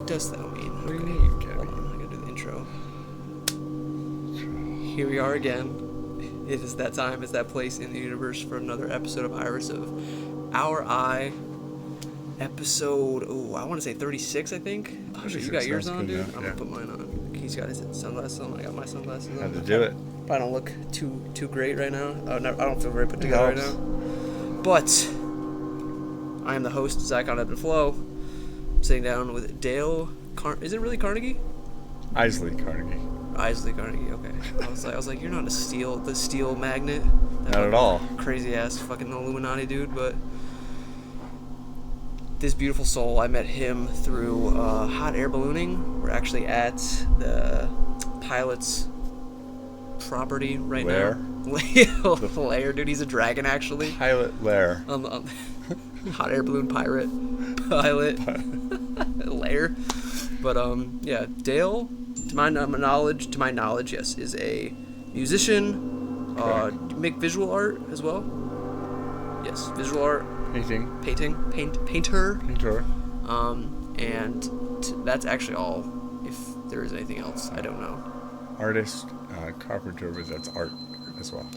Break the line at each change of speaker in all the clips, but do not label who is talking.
dost thou mean?
What do you mean, Gabby?
Hold on, I gotta do the intro. Here we are again. It is that time, it's that place in the universe for another episode of Iris of Our Eye. Episode, I want to say 36, I think. Oh, shit, you got yours on, dude? I'm gonna put mine on. He's got his sunglasses on. I got my sunglasses on.
Had to do it.
Probably don't look too great right now. I don't feel very put together right now. But I am the host, Zach on Ebb and Flow. I'm sitting down with Dale Is it really Carnegie?
Isley Carnegie.
Isley Carnegie, okay. I was like, you're not the steel magnet.
Not at all.
Crazy ass fucking Illuminati dude, but this beautiful soul, I met him through hot air ballooning. We're actually at the pilot's property right now. Lair, dude. He's a dragon, actually.
Pilot lair.
Hot air balloon pilot. Lair. But yeah, Dale, to my knowledge, yes, is a musician. Make visual art as well. Yes, visual art. Painter. And that's actually all. If there is anything else, I don't know.
Artist, carpenter, but that's art as well.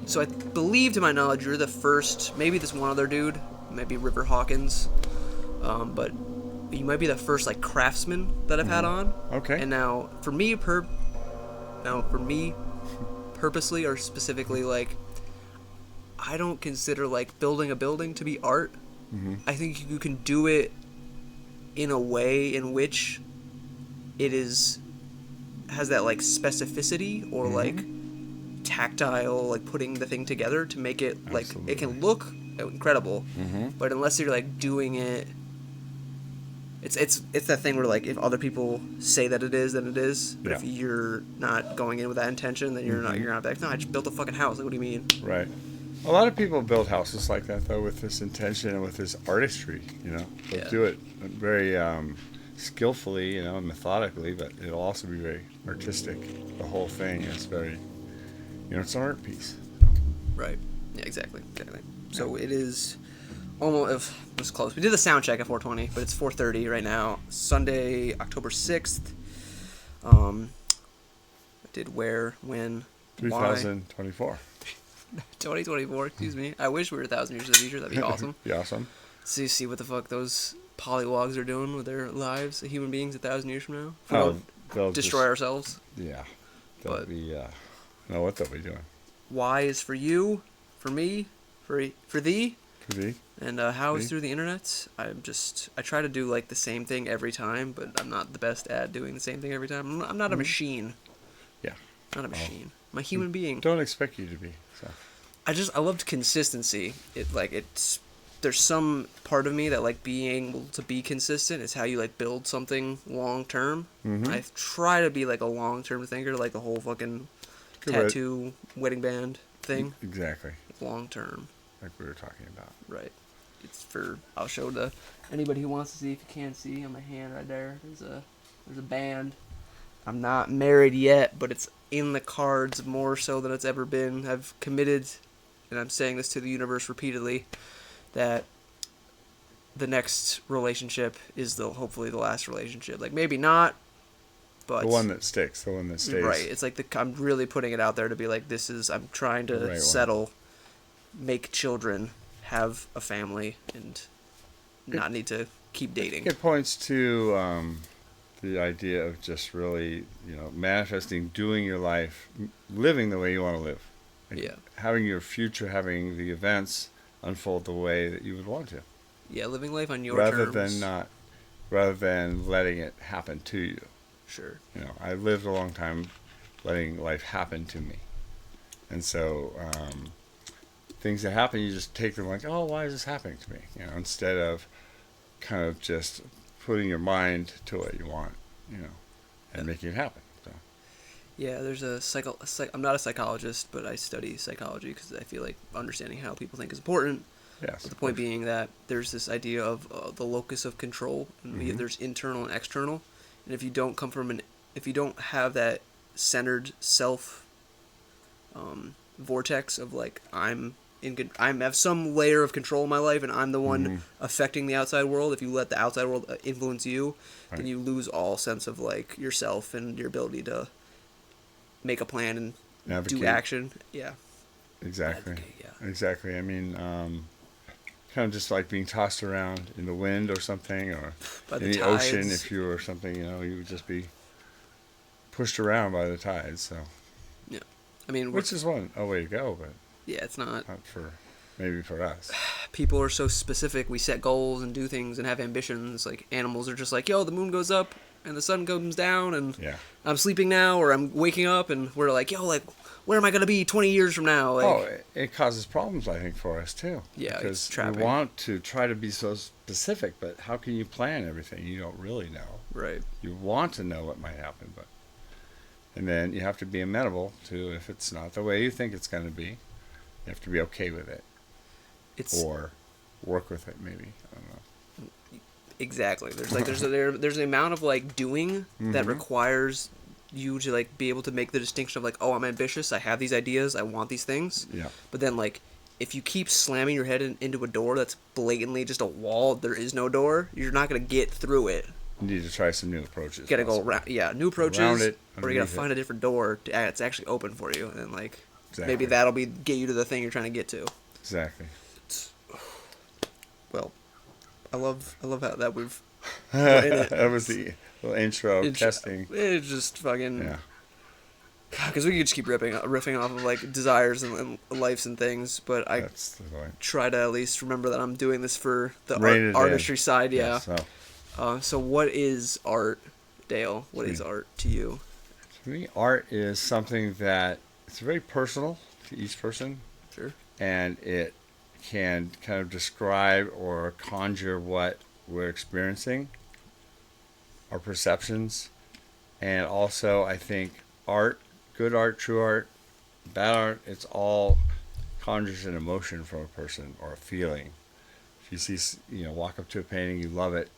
So I believe, to my knowledge, you're the first. Maybe this one other dude, maybe River Hawkins, but you might be the first like craftsman that I've had on.
Okay.
And now for me purposely or specifically, like, I don't consider like building a building to be art. Mm-hmm. I think you can do it in a way in which it has that like specificity or like tactile, like putting the thing together to make it like it can look incredible. Mm-hmm. But unless you're like doing it, it's that thing where like if other people say that it is, then it is. But if you're not going in with that intention, then you're not like, no, I just built a fucking house. Like, what do you mean?
Right. A lot of people build houses like that, though, with this intention and with this artistry, They'll do it very skillfully, and methodically, but it'll also be very artistic. The whole thing is very, it's an art piece.
Right. Yeah, exactly. So it is almost, it was close. We did the sound check at 4:20, but it's 4:30 right now. Sunday, October 6th. I did where, when,
2024.
2024, excuse me. I wish we were 1,000 years in the future. That'd be awesome.
Be awesome.
So you see what the fuck those polywogs are doing with their lives, human beings, 1,000 years from now. If we don't destroy ourselves.
Yeah. They'll be, I don't know what they'll be doing.
Y is for you, for me, for thee.
For thee.
And how is through the internet. I try to do like the same thing every time, but I'm not the best at doing the same thing every time. I'm not a machine.
Yeah.
Not a machine. I'm a human being.
Don't expect you to be. So.
I loved consistency. There's some part of me that like being able to be consistent is how you like build something long term. Mm-hmm. I try to be like a long term thinker, like the whole fucking tattoo wedding band thing.
Exactly.
Long term.
Like we were talking about.
Right. I'll show to anybody who wants to see, if you can't see on my hand right there. There's a band. I'm not married yet, but it's in the cards more so than it's ever been. I've committed, and I'm saying this to the universe repeatedly, that the next relationship is hopefully the last relationship. Like, maybe not, but
the one that sticks, the one that stays.
Right. It's like I'm really putting it out there to be like, I'm trying to settle, make children, have a family, and not need to keep dating.
It points to the idea of just really, manifesting, doing your life, living the way you want to live. Like having your future, having the events unfold the way that you would want to.
Yeah, living life on your
terms. Rather than letting it happen to you.
Sure.
I lived a long time letting life happen to me. And so things that happen, you just take them like, oh, why is this happening to me? Instead of kind of just putting your mind to what you want, and making it happen. So.
Yeah, there's I'm not a psychologist, but I study psychology because I feel like understanding how people think is important.
Yes.
But the point being that there's this idea of the locus of control, and there's internal and external, and if you don't if you don't have that centered self vortex of like, I'm I have some layer of control in my life, and I'm the one affecting the outside world. If you let the outside world influence you, then you lose all sense of like yourself and your ability to make a plan and
Navigate.
do action. Yeah.
Exactly.
Navigate, yeah.
Exactly. I mean, kind of just like being tossed around in the wind or something, or in the ocean. If you were something, you would just be pushed around by the tides. So.
Yeah. I mean,
which is a way to go, but
yeah, it's not
maybe for us.
People are so specific. We set goals and do things and have ambitions. Like animals are just like, yo, the moon goes up and the sun comes down, and I'm sleeping now, or I'm waking up, and we're like, yo, like, where am I gonna be 20 years from now? Like,
it causes problems, I think, for us too.
Yeah,
because
it's trapping.
We want to try to be so specific, but how can you plan everything? You don't really know.
Right.
You want to know what might happen, and then you have to be amenable to if it's not the way you think it's going to be. You have to be okay with it. Or work with it, maybe. I don't know.
Exactly. There's an amount of like doing that requires you to like be able to make the distinction of like, oh, I'm ambitious, I have these ideas, I want these things.
Yeah.
But then like, if you keep slamming your head into a door that's blatantly just a wall, there is no door, you're not gonna get through it.
You need to try some new approaches.
You gotta go around, new approaches,
around it,
or you gotta find a different door that's actually open for you, and then like maybe that'll get you to the thing you're trying to get to.
Exactly.
Well, I love how that we've.
That was the little intro testing.
It's just fucking. Because we could just keep riffing off of like desires and lives and things, but I try to at least remember that I'm doing this for the artistry side. Yeah. So what is art, Dale? What is art to you?
To me, art is something that it's very personal to each person.
Sure.
And it can kind of describe or conjure what we're experiencing, our perceptions, and also I think art, good art, true art, bad art, it's all conjures an emotion from a person or a feeling. If you see, walk up to a painting, you love it,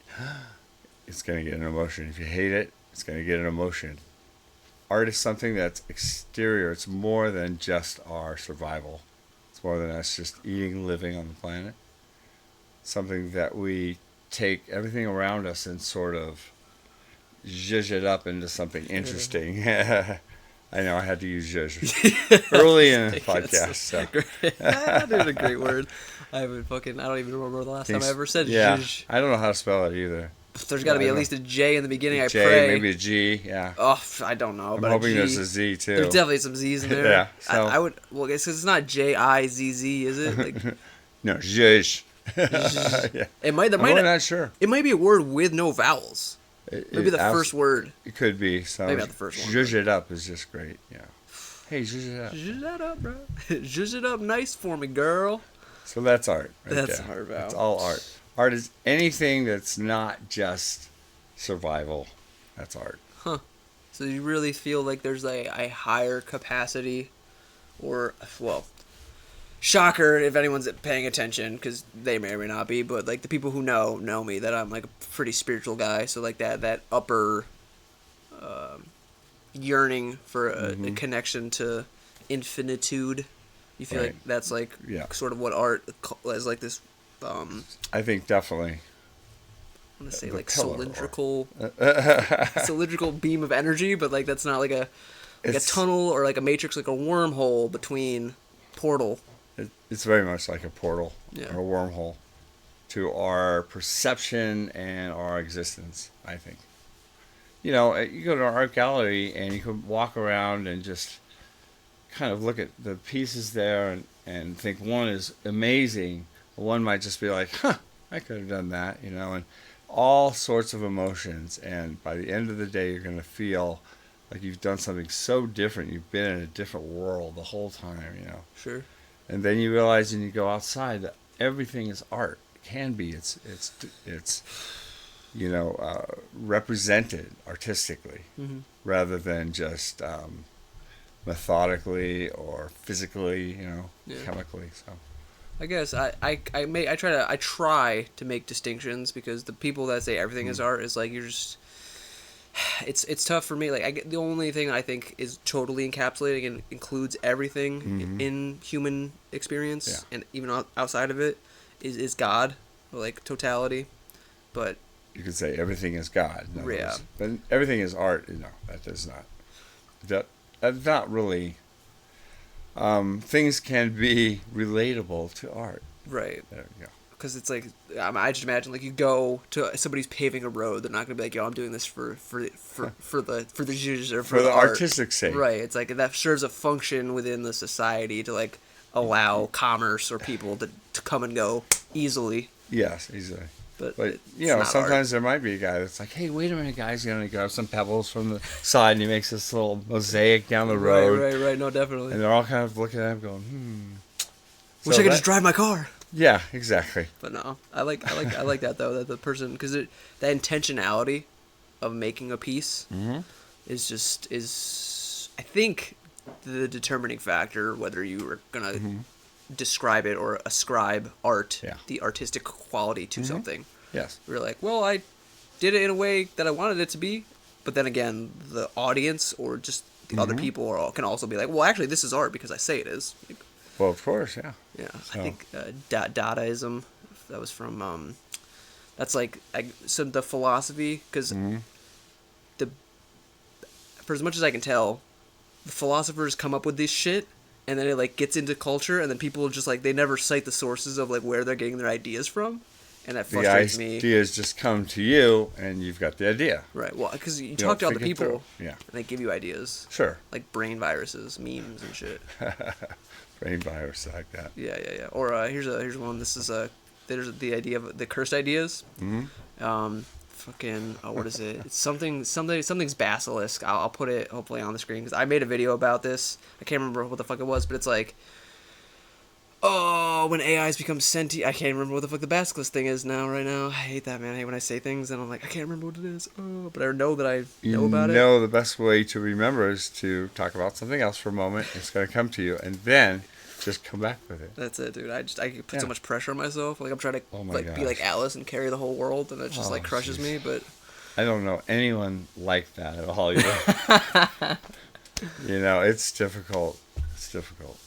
it's going to get an emotion. If you hate it, it's going to get an emotion. Art is something that's exterior. It's more than just our survival. It's more than us just eating, living on the planet. Something that we take everything around us and sort of zhuzh it up into something interesting. I know I had to use zhuzh early in the podcast. So.
That is a great word. I don't even remember the last time I ever said zhuzh.
I don't know how to spell it either.
There's got to be at least a J in the beginning. I
J,
pray.
Maybe a G. Yeah.
Oh, I don't know.
I'm hoping there's a Z too.
There's definitely some Z's in there.
Yeah. So.
I would. Well, I guess because it's not Jizz, is it? Like,
no, zhuzh.
Yeah. I'm not
sure.
It might be a word with no vowels. Maybe the first word.
It could be. So
maybe not the first one.
Zhuzh it up is just great. Yeah. Hey, zhuzh it up.
Zhuzh that up, bro. Zhuzh it up nice for me, girl.
So that's art.
That's art, Val.
It's all art. Art is anything that's not just survival. That's art.
Huh. So you really feel like there's a higher capacity, or, well, shocker if anyone's paying attention, because they may or may not be, but like the people who know me, that I'm like a pretty spiritual guy, so like that upper yearning for a connection to infinitude. You feel like that's like sort of what art is, like this
I think definitely
I want to say like cylindrical beam of energy, but like that's not like a tunnel or like a matrix, like a wormhole between portal.
It's very much like a portal or a wormhole to our perception and our existence, I think. You go to an art gallery and you can walk around and just kind of look at the pieces there and think one is amazing. One might just be like, I could have done that, and all sorts of emotions. And by the end of the day, you're going to feel like you've done something so different. You've been in a different world the whole time,
Sure.
And then you realize when you go outside that everything is art. It can be. It's represented artistically rather than just methodically or physically, chemically. So.
I guess I try to make distinctions, because the people that say everything is art is like, you're just it's tough for me. Like the only thing I think is totally encapsulating and includes everything in human experience and even outside of it is God, like totality. But
you could say everything is God.
Yeah.
Words. But everything is art. That does not. That's not really. Things can be relatable to art.
Right.
There you go.
Because it's like, I just imagine like you go to somebody's paving a road, they're not gonna be like, yo, I'm doing this for the zhuzh or for the art.
Artistic sake.
Right. It's like that serves a function within the society to like allow commerce or people to come and go easily.
Yes, easily.
But
sometimes there might be a guy that's like, hey, wait a minute, guys, you're gonna grab some pebbles from the side, and he makes this little mosaic down the road.
Right. No, definitely.
And they're all kind of looking at him, going,
Wish I could just drive my car.
Yeah, exactly.
But no, I like that though, that the person, because that intentionality of making a piece is I think the determining factor whether you are gonna describe it or ascribe art, the artistic quality to something.
Yes.
We're like, well, I did it in a way that I wanted it to be, but then again, the audience or just the other people can also be like, well, actually, this is art because I say it is. Like,
well, of course, yeah.
Yeah,
So.
I think Dadaism, that was from, that's like, the philosophy, because for as much as I can tell, the philosophers come up with this shit, and then it, like, gets into culture, and then people just, like, they never cite the sources of, like, where they're getting their ideas from, and that frustrates me.
The ideas just come to you, and you've got the idea.
Right, well, because you talk to other people,
and
they give you ideas.
Sure.
Like brain viruses, memes, and shit.
Brain virus like that.
Yeah. Or here's one. This is there's the idea of the cursed ideas. What is it? It's something's basilisk. I'll put it hopefully on the screen because I made a video about this. I can't remember what the fuck it was, but it's like, when AIs become sentient. I can't remember what the fuck the basilisk thing is right now. I hate that, man. I hate when I say things and I'm like, I can't remember what it is. Oh, but I know that I know about it.
The best way to remember is to talk about something else for a moment. It's going to come to you, and then just come back with it.
That's it, dude. I put so much pressure on myself. Like I'm trying to be like Alice and carry the whole world, and it just crushes me. But
I don't know anyone like that at all. It's difficult. It's difficult.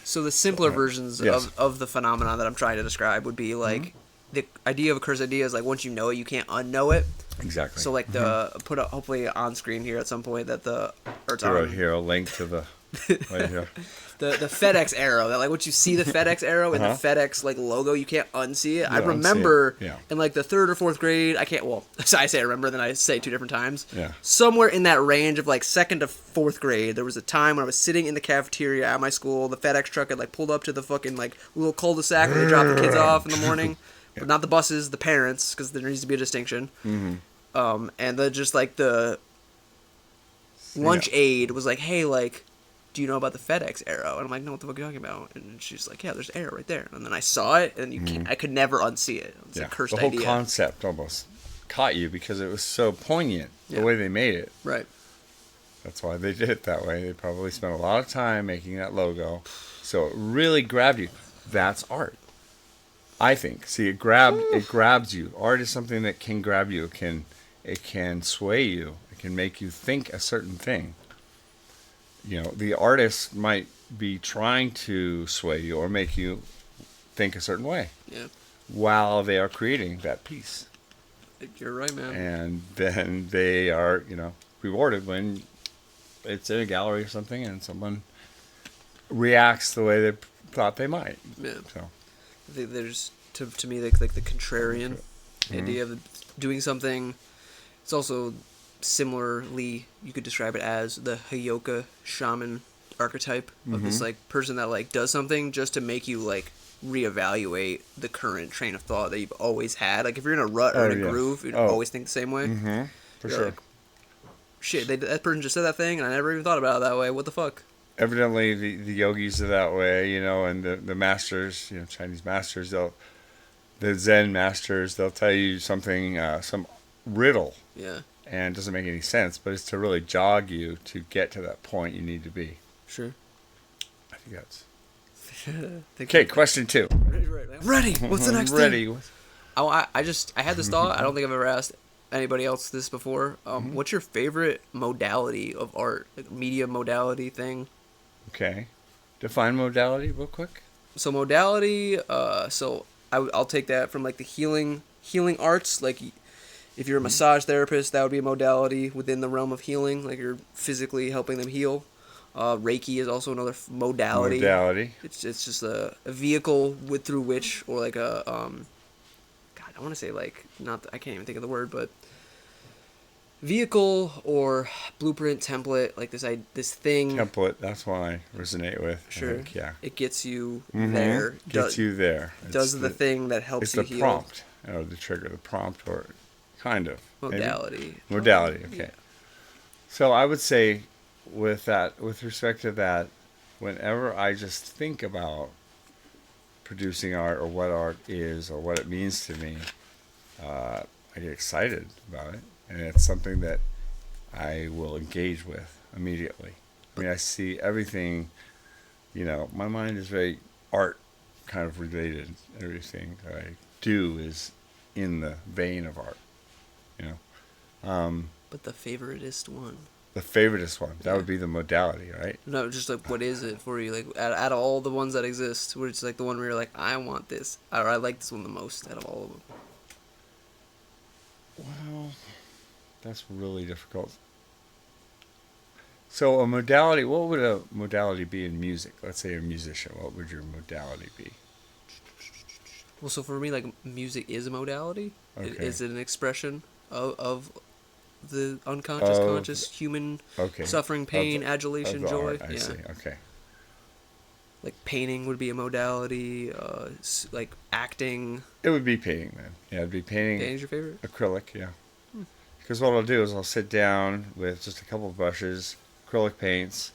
So the simpler versions of the phenomenon that I'm trying to describe would be like the idea of a cursed idea is like once you know it, you can't unknow it.
Exactly.
So like put up hopefully on screen here at some point that
right here, a link to the right here.
The FedEx arrow, that like once you see the FedEx arrow and the FedEx like logo, you can't unsee it. I remember in like the 3rd or 4th grade, I say I remember, then I say 2 different times.
Yeah.
Somewhere in that range of like 2nd to 4th grade, there was a time when I was sitting in the cafeteria at my school, the FedEx truck had like pulled up to the fucking like little cul-de-sac where they drop the kids off in the morning. But not the buses, the parents, because there needs to be a distinction. And then just like the lunch aide was like, hey, like, do you know about the FedEx arrow? And I'm like, no, what the fuck are you talking about? And she's like, yeah, there's an arrow right there. And then I saw it, and I could never unsee it. It's a cursed idea.
The whole concept almost caught you because it was so poignant, the way they made it.
Right.
That's why they did it that way. They probably spent a lot of time making that logo. So it really grabbed you. That's art. I think. See, it grabs you. Art is something that can grab you. It can sway you. It can make you think a certain thing. The artist might be trying to sway you or make you think a certain way.
Yeah.
While they are creating that piece.
You're right, man.
And then they are, rewarded when it's in a gallery or something and someone reacts the way they thought they might.
Yeah.
So.
I think there's, to me, like the contrarian idea of doing something. It's also similarly, you could describe it as the Hayoka shaman archetype of this like person that like does something just to make you like reevaluate the current train of thought that you've always had. Like if you're in a rut or in a groove, you always think the same way.
For sure.
Like, shit, that person just said that thing and I never even thought about it that way. What the fuck?
Evidently, the yogis are that way, and the masters, Chinese masters, the Zen masters, they'll tell you something, some riddle.
Yeah.
And it doesn't make any sense, but it's to really jog you to get to that point you need to be.
Sure.
I think that's... Okay, question 2.
Ready. What's the next
Ready.
thing? I had this thought. I don't think I've ever asked anybody else this before. What's your favorite modality of art, like media modality thing?
Okay. Define modality real quick.
So modality, I'll take that from like the healing arts. Like if you're a massage therapist, that would be a modality within the realm of healing. Like you're physically helping them heal. Reiki is also another modality.
Modality.
It's just a vehicle through which, or like a God, I want to say like not I can't even think of the word, but vehicle or blueprint template, like this thing.
Template. That's one I resonate with.
Sure.
I think, yeah.
It gets you there.
Gets you there.
Does the thing that helps you heal.
It's the prompt, or the trigger, the prompt, or kind of
modality.
Maybe? Modality. Okay.
Yeah.
So I would say, with respect to that, whenever I just think about producing art or what art is or what it means to me, I get excited about it. And it's something that I will engage with immediately. I mean, I see everything, my mind is very art kind of related. Everything that I do is in the vein of art,
But the favoritist one.
The favoritist one, that would be the modality, right?
No, just like what is it for you? Like out of all the ones that exist, where it's like the one where you're like, I want this, or I like this one the most out of all of them.
Well, that's really difficult. So a modality, what would a modality be in music? Let's say you're a musician. What would your modality be?
Well, so for me, like music is a modality.
Okay.
Is it an expression of the unconscious, conscious human suffering, pain, adulation, joy?
I see. Okay.
Like painting would be a modality. Like acting.
It would be painting then. Yeah, it'd be painting.
Painting's your favorite?
Acrylic, yeah. Because what I'll do is I'll sit down with just a couple of brushes, acrylic paints,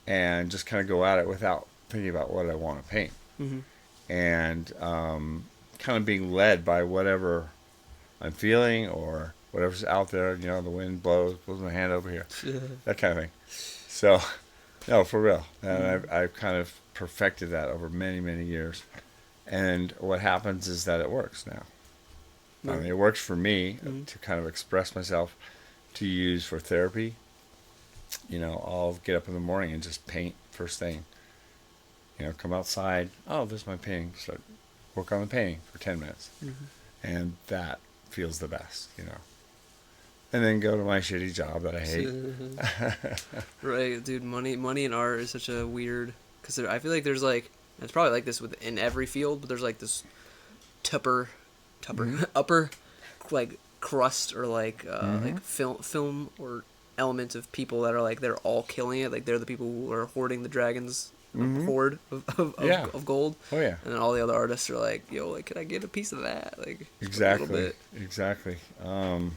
and just kind of go at it without thinking about what I want to paint.
Mm-hmm.
And kind of being led by whatever I'm feeling or whatever's out there. The wind blows my hand over here, that kind of thing. So, no, for real. And I've kind of perfected that over many, many years. And what happens is that it works now. I mean, it works for me to kind of express myself, to use for therapy. I'll get up in the morning and just paint first thing. Come outside. Oh, there's my painting. Start work on the painting for 10 minutes. Mm-hmm. And that feels the best, And then go to my shitty job that I hate.
Right, dude. Money and art is such a weird... Because I feel like there's like... It's probably like this in every field, but there's like this upper like crust or like like film or element of people that are like they're all killing it. Like they're the people who are hoarding the dragon's hoard of gold.
Oh yeah.
And then all the other artists are like, yo, like, can I get a piece of that? Like
exactly,
a little bit.
Exactly. I've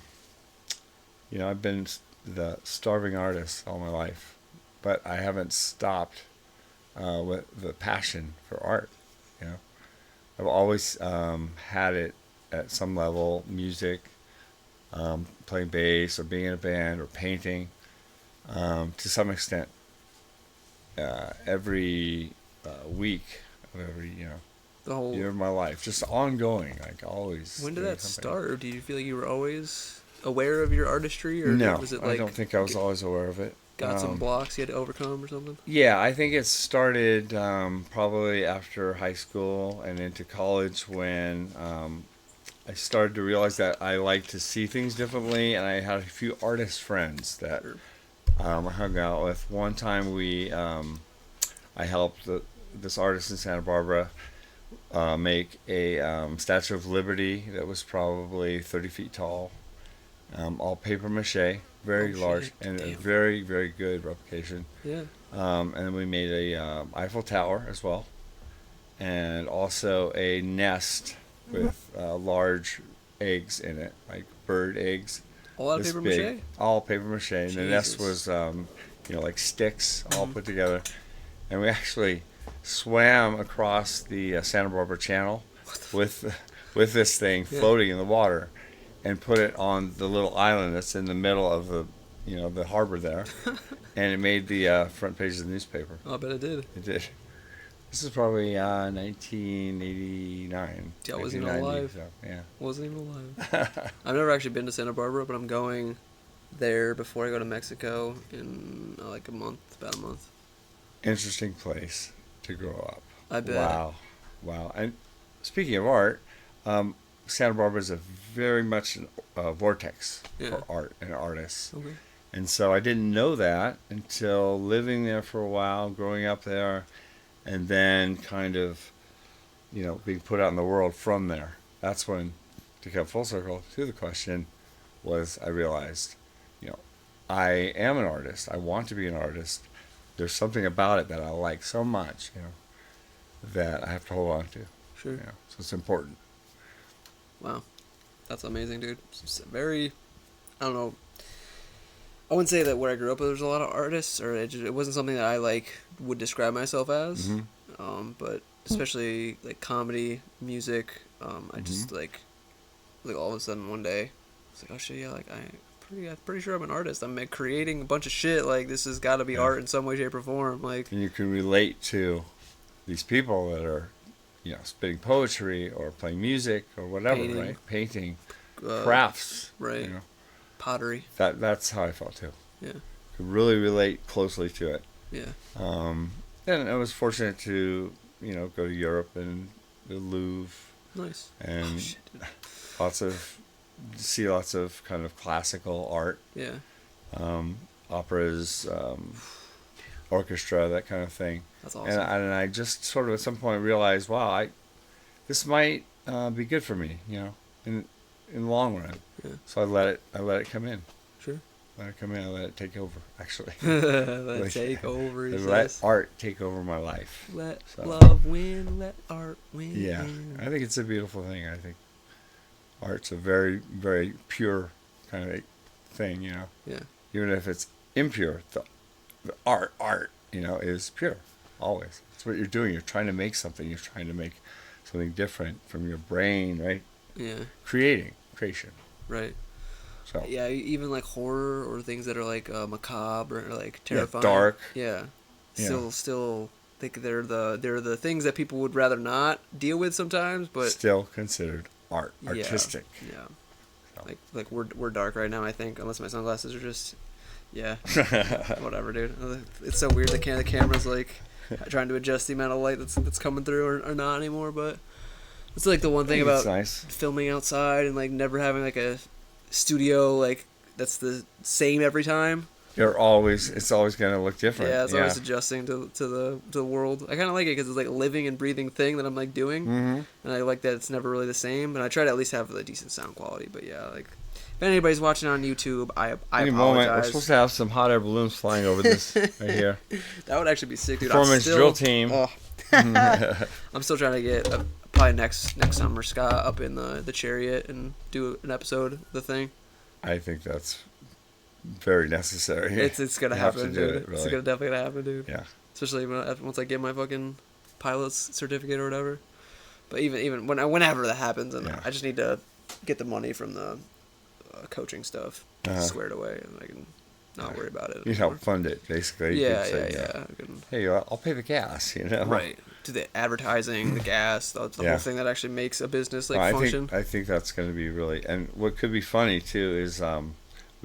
been the starving artist all my life, but I haven't stopped with the passion for art. I've always had it at some level, music, playing bass or being in a band or painting, to some extent, every week of every,
the whole
year of my life, just ongoing, like always.
When did that start? Do you feel like you were always aware of your artistry, or
no,
was it like
I don't think I was always aware of it.
Got some blocks you had to overcome or something?
Yeah, I think it started probably after high school and into college when I started to realize that I like to see things differently, and I had a few artist friends that I hung out with. One time I helped this artist in Santa Barbara make a Statue of Liberty that was probably 30 feet tall, all paper mache. Very large and a very, very good replication.
Yeah.
And then we made a Eiffel Tower as well, and also a nest with large eggs in it, like bird eggs.
All out of paper mache?
All paper mache. And the nest was, like sticks all put together. And we actually swam across the Santa Barbara Channel with this thing floating in the water, and put it on the little island that's in the middle of the harbor there, and it made the front page of the newspaper.
Oh, I bet it did.
It did. This is probably 1989.
See, I wasn't even
1990,
alive.
So, yeah.
Wasn't even alive. I've never actually been to Santa Barbara, but I'm going there before I go to Mexico in like about a month.
Interesting place to grow up.
I bet.
Wow. And speaking of art, Santa Barbara is a very much a vortex for art and artists.
Okay.
And so I didn't know that until living there for a while, growing up there, and then kind of, being put out in the world from there. That's when, to come full circle to the question, was I realized, I am an artist. I want to be an artist. There's something about it that I like so much, that I have to hold on to.
Sure.
So it's important.
Wow. That's amazing, dude. It's very, I don't know. I wouldn't say that where I grew up there was a lot of artists, or it wasn't something that I would describe myself as.
Mm-hmm.
But especially like comedy, music, I just like all of a sudden one day, it's like, oh shit, yeah, I'm pretty sure I'm an artist. I'm creating a bunch of shit. Like this has got to be art in some way, shape, or form. Like,
and you can relate to these people that are, spitting poetry or playing music or whatever,
painting.
right? Painting, crafts,
right? Pottery.
That's how I felt too.
Yeah.
Could really relate closely to it.
Yeah.
And I was fortunate to, go to Europe and the Louvre.
Nice.
And see lots of kind of classical art.
Yeah.
Operas, orchestra, that kind of thing.
That's awesome.
And I just sort of at some point realized, wow, this might be good for me, in the long run.
Yeah.
So I let it come in.
Sure.
Let it come in. I let it take over. Actually.
Let it take over.
Let art take over my life.
Let love win. Let art win.
Yeah, I think it's a beautiful thing. I think art's a very, very pure kind of thing,
Yeah.
Even if it's impure, the art, is pure, always. It's what you're doing. You're trying to make something. You're trying to make something different from your brain, right?
Yeah. Creation. Right.
So.
Yeah, even like horror or things that are like macabre or like terrifying.
Dark.
Yeah. Still think they're the things that people would rather not deal with sometimes, but
still considered art, artistic.
Yeah. So. Like we're dark right now, I think, unless my sunglasses are just whatever, dude. It's so weird. The camera's like trying to adjust the amount of light that's coming through or not anymore, but it's like the one thing about filming outside and like never having like a studio like that's the same every time.
It's always going to look different.
Yeah, it's always adjusting to the world. I kind of like it because it's like a living and breathing thing that I'm like doing, and I like that it's never really the same. And I try to at least have a decent sound quality. But yeah, like if anybody's watching on YouTube, I apologize.
Moment, we're supposed to have some hot air balloons flying over this right here.
That would actually be sick, dude.
Performance drill team.
Oh. I'm still trying to get probably next summer Scott up in the Chariot and do an episode of the thing.
I think that's very necessary.
It's gonna happen, dude.
It, really.
It's definitely gonna happen, dude.
Yeah.
Especially once I get my fucking pilot's certificate or whatever. But even whenever that happens, and I just need to get the money from the coaching stuff squared away, and I can not worry about it.
You help fund it, basically.
Yeah.
Hey, I'll pay the gas,
Right. To the advertising, the gas, the whole thing that actually makes a business function.
I think that's going to be really, and what could be funny too is when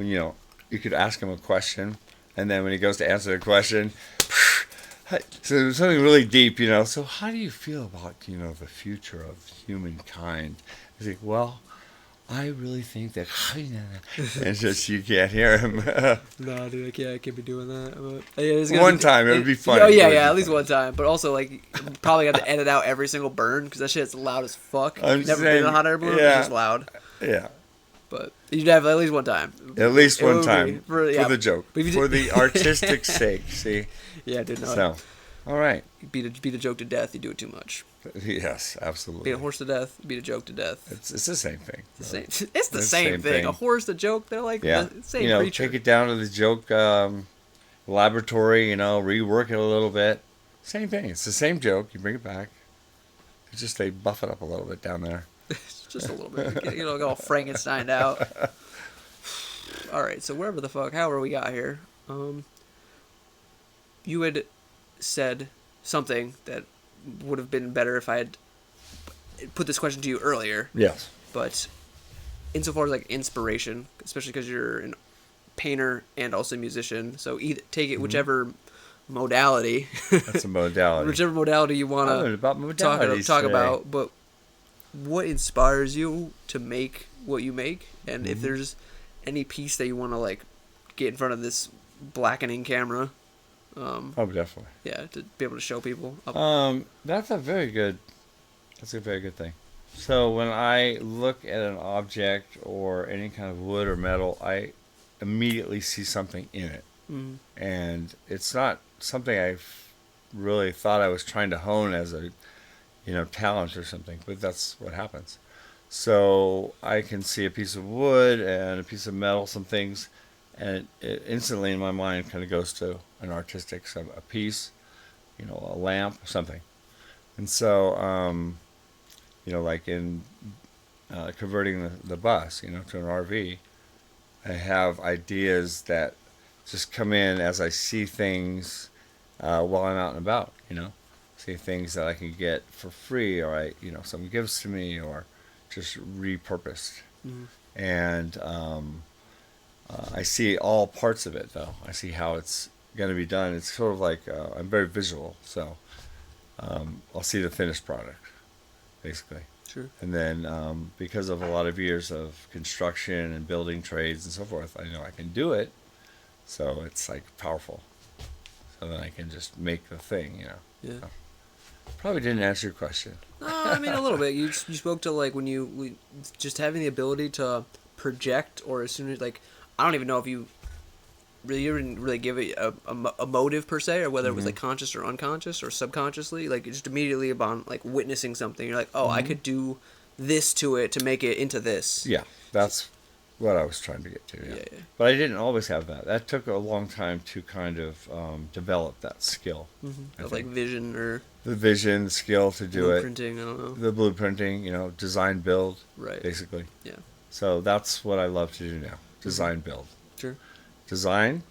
you could ask him a question, and then when he goes to answer the question, so something really deep, so how do you feel about the future of humankind? He's like, well, I really think that it's just you can't hear him.
No, dude, I can't be doing that. But,
one time, it would be funny.
Oh yeah, at least one time. But also, like, probably have to edit out every single burn because that shit's loud as fuck. Never been in a hot air balloon. It's just loud.
Yeah.
But you'd have at least one time.
At least one time for the joke, for the artistic sake. See.
Yeah, dude. No.
So, all right.
Beat a joke to death. You do it too much.
Yes, absolutely.
Beat a horse to death. Beat a joke to death.
It's the same thing.
It's the same thing. A horse, a joke. They're like the same creature.
Take it down to the joke laboratory. Rework it a little bit. Same thing. It's the same joke. You bring it back. It's just they buff it up a little bit down there.
Just a little bit. Get all Frankensteined out. All right. So however we got here, you had said something that would have been better if I had put this question to you earlier.
Yes.
But insofar as like inspiration, especially because you're a painter and also a musician, so either take it whichever modality.
That's a modality.
Whichever modality you want to talk about. But what inspires you to make what you make, and if there's any piece that you want to like get in front of this blackening camera.
Oh, definitely.
Yeah, to be able to show people.
That's a very good thing. So when I look at an object or any kind of wood or metal, I immediately see something in it. And it's not something I really thought I was trying to hone as a, talent or something, but that's what happens. So I can see a piece of wood and a piece of metal, some things, and it instantly in my mind kind of goes to an artistic, a piece, a lamp, something. And so, like in converting the bus, to an RV, I have ideas that just come in as I see things while I'm out and about, see things that I can get for free, or someone gives to me, or just repurposed. And I see all parts of it, though. I see how it's going to be done. It's sort of like I'm very visual, so I'll see the finished product, basically.
Sure.
And then because of a lot of years of construction and building trades and so forth, I know I can do it. So it's like powerful. So then I can just make the thing,
Yeah.
So, probably didn't answer your question.
No, I mean a little bit. You spoke to like when you just having the ability to project, or as soon as like I don't even know if you didn't really give it a motive per se, or whether it was like conscious or unconscious or subconsciously, like just immediately upon like witnessing something, you're like, oh, I could do this to it to make it into this.
Yeah, that's what I was trying to get to. Yeah. But I didn't always have that. That took a long time to kind of develop that skill.
Of like vision or
the vision, the skill to do it.
Blueprinting, I don't know.
The blueprinting, design, build.
Right.
Basically.
Yeah.
So that's what I love to do now. Design, build.
Sure.
Design,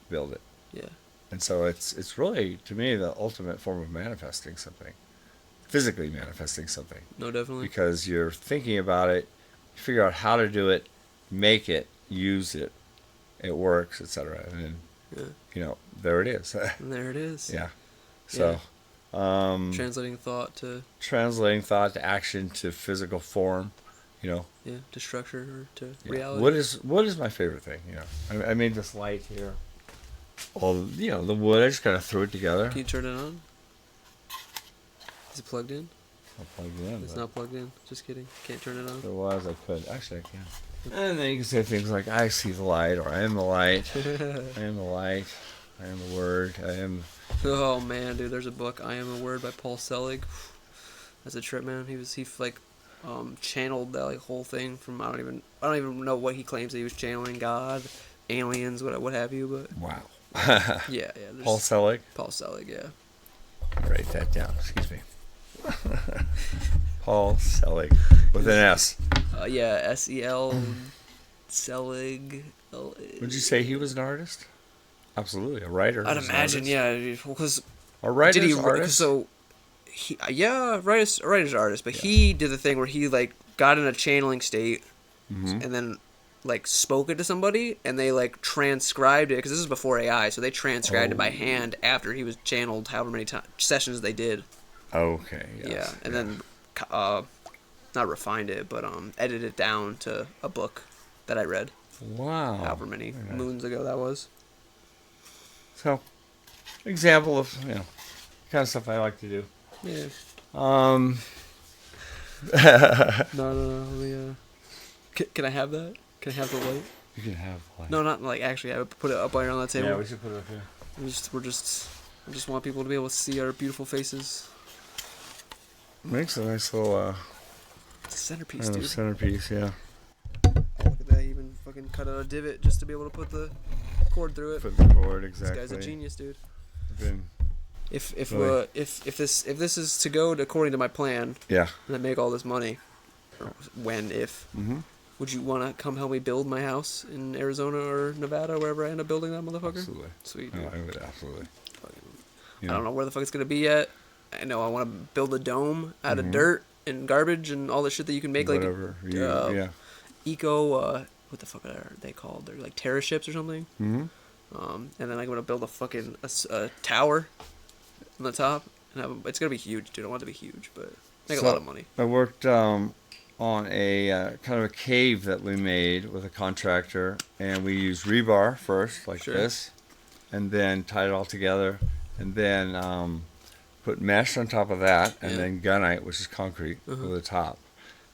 build it.
Yeah.
And so it's really, to me, the ultimate form of manifesting something. Physically manifesting something.
No, definitely.
Because you're thinking about it, you figure out how to do it, make it, use it, it works, etc. And then, there it is.
And there it is.
Yeah. So,
translating thought to
action to physical form,
Yeah, to structure or to reality.
What is my favorite thing? I made this light here. All the wood. I just kind of threw it together.
Can you turn it on? Is it plugged in?
I'll plug it in.
It's not plugged in. Just kidding. Can't turn it on.
If it was, I could. Actually, I can. And then you can say things like, I see the light, or I am the light. I am the light. I am the word. I am...
Oh, man, dude. There's a book, I Am a Word, by Paul Selig. That's a trip, man. He channeled that like whole thing from I don't even know what he claims that he was channeling, God, aliens, what have you, but...
Wow.
Yeah.
Paul Selig?
Paul Selig, yeah.
Write that down. Excuse me. Paul Selig with an S.
Yeah, S-E-L Selig.
Would you say he was an artist? Absolutely, a writer.
I'd imagine, yeah, because
a writer's artist.
So, writer's artist, but he did the thing where he like got in a channeling state, and then like spoke it to somebody, and they like transcribed it because this is before AI, so they transcribed it by hand after he was channeled, however many sessions they did.
Okay. Yes,
yeah, and then not refined it, but edited it down to a book that I read.
Wow.
However many moons ago that was.
So, example of kind of stuff I like to do.
Yeah.
No.
Let me, can I have that? Can I have the light?
You can have light.
No, not like actually. I would put it up right on that table.
Yeah, we should put it up here.
I just want people to be able to see our beautiful faces.
Makes a nice little
it's a centerpiece, dude.
Centerpiece, yeah.
Oh, look at that! He even fucking cut out a divot just to be able to put the cord through it.
Put the cord, exactly.
This guy's a genius, dude. If
really?
if this is to go according to my plan,
and
I make all this money, or would you want to come help me build my house in Arizona or Nevada, wherever I end up building that motherfucker?
Absolutely.
Sweet.
No, I would absolutely.
I don't know where the fuck it's gonna be yet. I know I want to build a dome out of
Mhm.
dirt and garbage and all the shit that you can make, like
Whatever. Yeah.
eco. What the fuck are they called? They're like terra ships or something.
Hmm.
And then I'm gonna build a fucking a tower on the top, and it's gonna be huge, dude. I want it to be huge, but make a lot of money.
I worked on a kind of a cave that we made with a contractor, and we used rebar first, like
Sure.
this, and then tied it all together, and then put mesh on top of that, and
Yeah.
then gunite, which is concrete,
Uh-huh.
over the top.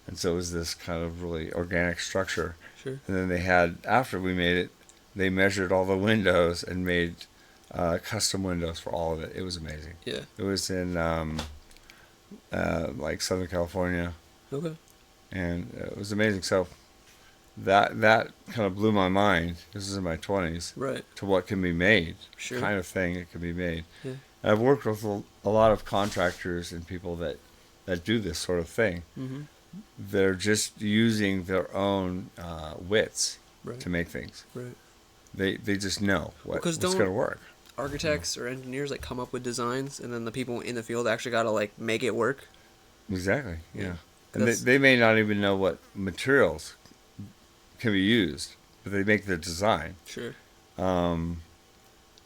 And so it was this kind of really organic structure.
Sure.
And then they had, after we made it, they measured all the windows and made custom windows for all of it. It was amazing.
Yeah.
It was in like Southern California,
Okay.
and it was amazing. So that kind of blew my mind. This is in my 20s.
Right.
To what can be made,
Sure.
kind of thing that can be made.
Yeah.
And I've worked with a lot of contractors and people that do this sort of thing.
Mm-hmm.
They're just using their own wits
Right.
to make things.
Right.
They just know what's
don't-
going to work.
Architects or engineers like come up with designs, and then the people in the field actually gotta like make it work.
Exactly.
Yeah.
Yeah. And
That's-
they may not even know what materials can be used, but they make the design.
Sure.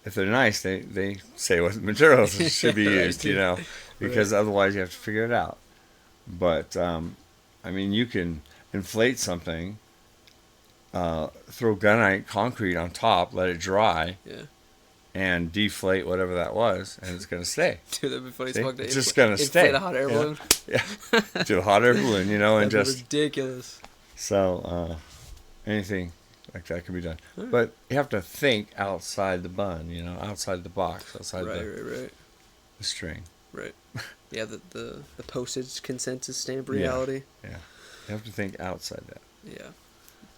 If they're nice, they say what materials should be
Right,
used, you know, because otherwise you have to figure it out. But I mean, you can inflate something, throw gunite concrete on top, let it dry,
Yeah.
and deflate whatever that was, and it's going to stay.
Dude, that'd be funny as
See?
fuck.
It's just gonna stay.
Inflate a hot air
Yeah.
balloon.
Yeah, do a hot air balloon, you know, and
That'd be
just
ridiculous.
so anything like that can be done.
Alright.
But you have to think outside the bun, you know, outside the box, outside
Right.
the string.
Right. Yeah, the postage consensus stamp
Yeah.
reality.
Yeah, you have to think outside that.
Yeah.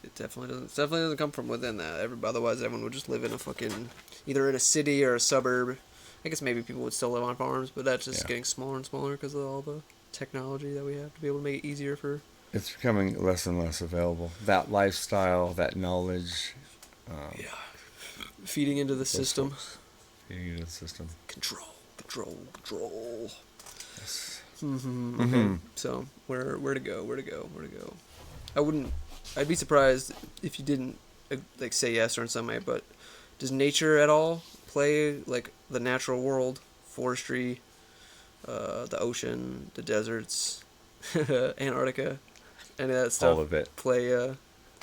It definitely doesn't come from within that. Otherwise, everyone would just live in a fucking either in a city or a suburb. I guess maybe people would still live on farms, but that's just
Yeah.
getting smaller and smaller because of all the technology that we have to be able to make it easier for.
It's becoming less and less available. That lifestyle, that knowledge,
Yeah. Feeding into the
those
system.
folks, feeding into the system.
Control.
Yes.
Mm-hmm. Okay.
Mhm.
So where to go? I'd be surprised if you didn't like say yes or in some way. But does nature at all play like the natural world, forestry, the ocean, the deserts, Antarctica, any of that stuff?
All of it.
Play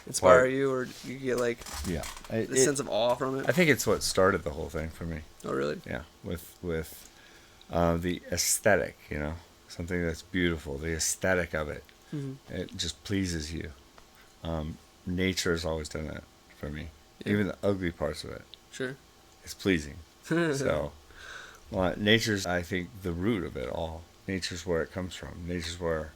inspire
Part-
you, or you get like
Yeah.
the sense of awe from it?
I think it's what started the whole thing for me.
Oh really?
Yeah, with the aesthetic, you know, something that's beautiful. The aesthetic of it,
Mm-hmm.
it just pleases you. Nature has always done that for me.
Yeah.
Even the ugly parts of it,
Sure.
it's pleasing. So, nature's, I think, the root of it all. Nature's where it comes from. Nature's where,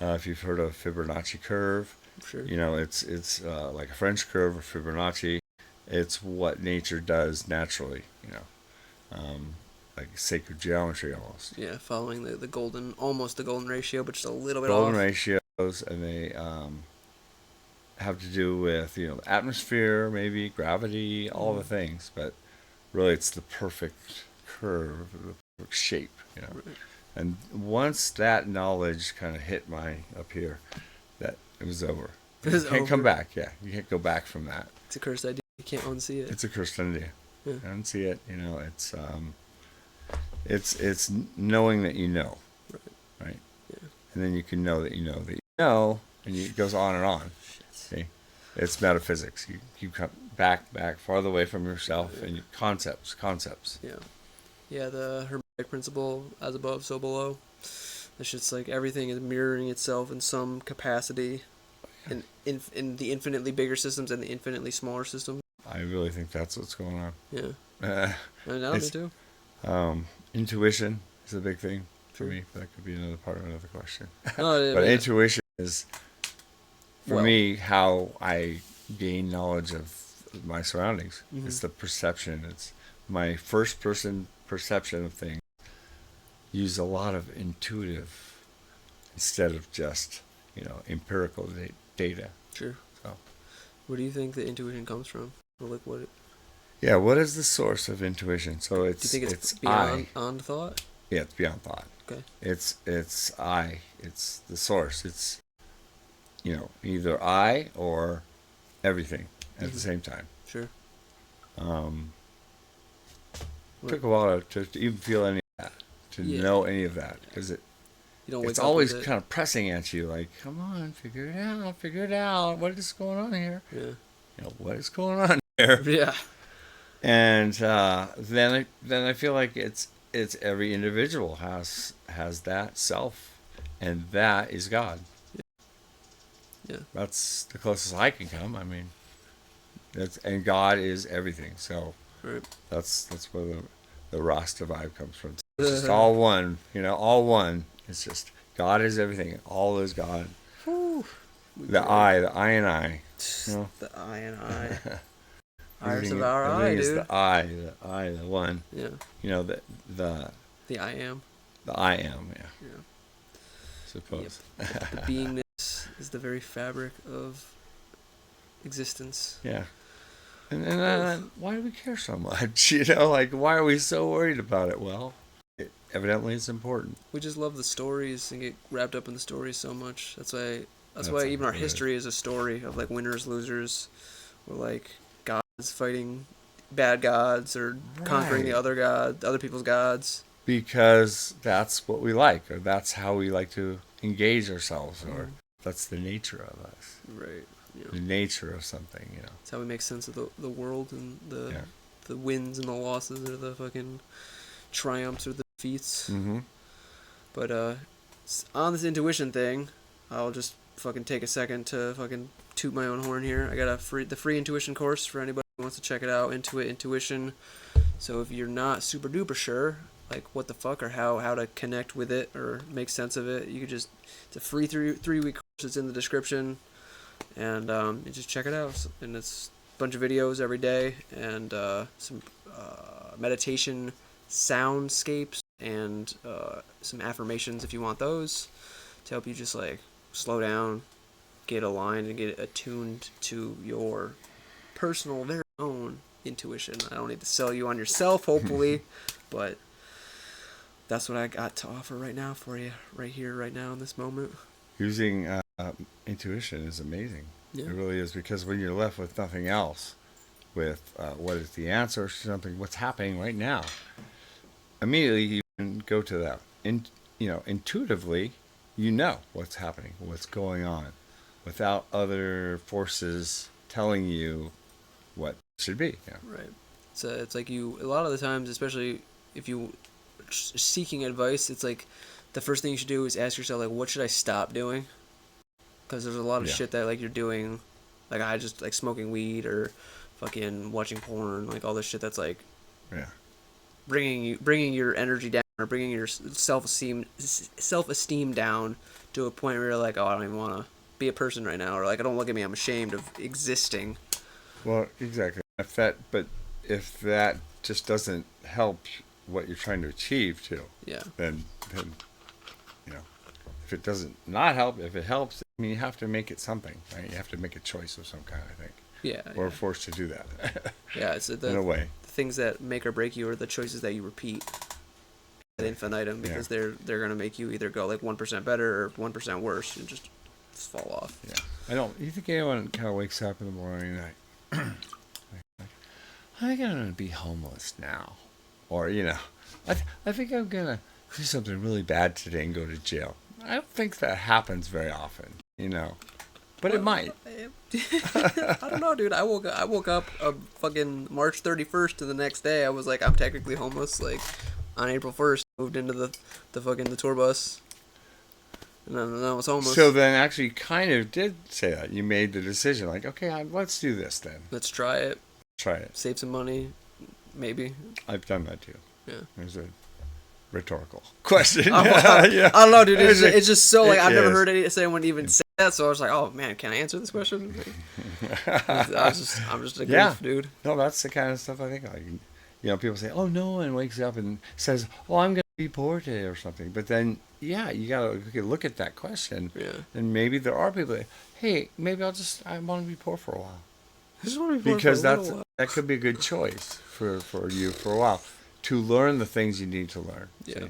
if you've heard of Fibonacci curve,
Sure.
you know, it's like a French curve or Fibonacci. It's what nature does naturally, you know, like sacred geometry almost.
Yeah, following the golden, almost the golden ratio, but just a little bit
Golden
off.
ratios, and they have to do with, you know, the atmosphere, maybe gravity, all the things. But really, it's the perfect curve, the perfect shape, you know.
Right.
And once that knowledge kind of hit up here, that it was over.
It was
You can't
over.
come back. Yeah, you can't go back from that.
It's a cursed idea. You can't unsee it.
It's a cursed idea.
Yeah.
I don't see it. You know, it's knowing that you know, right?
Yeah.
And then you can know that you know that you know, and it goes on and on. See, it's metaphysics. You come back farther away from yourself, and concepts.
Yeah. Yeah, the Hermetic principle, as above, so below. It's just like everything is mirroring itself in some capacity in the infinitely bigger systems and the infinitely smaller systems.
I really think that's what's going on.
Yeah. I know, me
It's-
too.
Intuition is a big thing for
Sure.
me. That could be another part of another question.
No,
But
yeah.
intuition is, for
Well-
me, how I gain knowledge of my surroundings.
Mhm.
It's the perception. It's my first person perception of things. Use a lot of intuitive instead of just, you know, empirical data.
Sure.
So,
Where do you think the intuition comes from? Or like what?
yeah, what is the source of intuition? So
Do you
it's
think it's
I.
beyond thought?
Yeah, it's beyond thought.
Okay.
It's I. It's the source. It's either I or everything at the same time.
Sure.
Took a while to even feel any of that, to know any of that, because it's always kind of pressing at you, like, come on, figure it out. What is going on here?
Yeah.
What is going on here?
Yeah.
And then I feel like it's every individual has that self, and that is God.
Yeah.
That's the closest I can come. I mean, and God is everything. So
right.
That's where the Rasta vibe comes from. It's just all one, all one. It's just God is everything. All is God. The I and I.
The I and I.
Everything,
of our
everything
I,
is
dude.
the I, the one.
Yeah.
The
I am.
The I am, yeah.
Yeah.
Suppose.
Yep. The beingness is the very fabric of existence.
Yeah. And why do we care so much? Why are we so worried about it? Well, evidently it's important.
We just love the stories and get wrapped up in the stories so much. That's why even our history is a story of like winners, losers, or like gods fighting bad gods or conquering the other people's gods.
Because that's what we like, or that's how we like to engage ourselves, or that's the nature of us.
Right.
The nature of something,
It's how we make sense of the world and the wins and the losses or the fucking triumphs or the defeats.
Mm-hmm.
But on this intuition thing, I'll just fucking take a second to fucking toot my own horn here. I got the free intuition course for anybody who wants to check it out. Intuition. So if you're not super duper sure, like what the fuck or how to connect with it or make sense of it, you could just, it's a free 3-week course. It's in the description. And you just check it out, and it's a bunch of videos every day, and some meditation soundscapes, and some affirmations if you want those, to help you just like slow down, get aligned, and get attuned to your personal, very own intuition. I don't need to sell you on yourself, hopefully, but that's what I got to offer right now for you, right here, right now, in this moment.
Using intuition is amazing. Yeah. It really is, because when you're left with nothing else, with what is the answer to something, what's happening right now, immediately you can go to that. Intuitively, what's happening, what's going on, without other forces telling you what should be. Yeah.
Right. So it's like a lot of the times, especially if you seeking advice, it's like the first thing you should do is ask yourself, like, what should I stop doing? Because there's a lot of shit that, like, you're doing, like, I just, like, smoking weed or fucking watching porn, like, all this shit that's, like, bringing your energy down or bringing your self-esteem down to a point where you're like, oh, I don't even want to be a person right now, or, like, don't look at me, I'm ashamed of existing.
Well, exactly. If that just doesn't help what you're trying to achieve, too, then if it doesn't not help, if it helps, I mean, you have to make it something, right? You have to make a choice of some kind, I think.
Yeah.
Or forced to do that.
It's in a way. The things that make or break you are the choices that you repeat ad infinitum, because they're going to make you either go like 1% better or 1% worse and just fall off.
Yeah. You think anyone kind of wakes up in the morning and like, I think I'm going to be homeless now. Or, I think I'm going to do something really bad today and go to jail. I don't think that happens very often, but it might.
I don't know, dude. I woke up fucking March 31st, and the next day I was like, I'm technically homeless. Like on April 1st, moved into the tour bus, and then I was homeless.
So then, actually, you kind of did say that. You made the decision, like, okay, let's do this then.
Let's try it. Save some money, maybe.
I've done that too.
Yeah.
There's a rhetorical question.
I don't know, dude. It's just so like I've never heard anyone even say that, so I was like, oh man, can I answer this question? I'm just a goof, dude.
No, that's the kind of stuff I think like. People say, oh, no one wakes up and says, oh, I'm gonna be poor today or something. But then you gotta look at that question.
Yeah.
And maybe there are people that, hey, maybe I want to be poor for a while.
I just want to be poor
because
for a while.
that could be a good choice for you for a while. To learn the things you need to learn.
Yeah.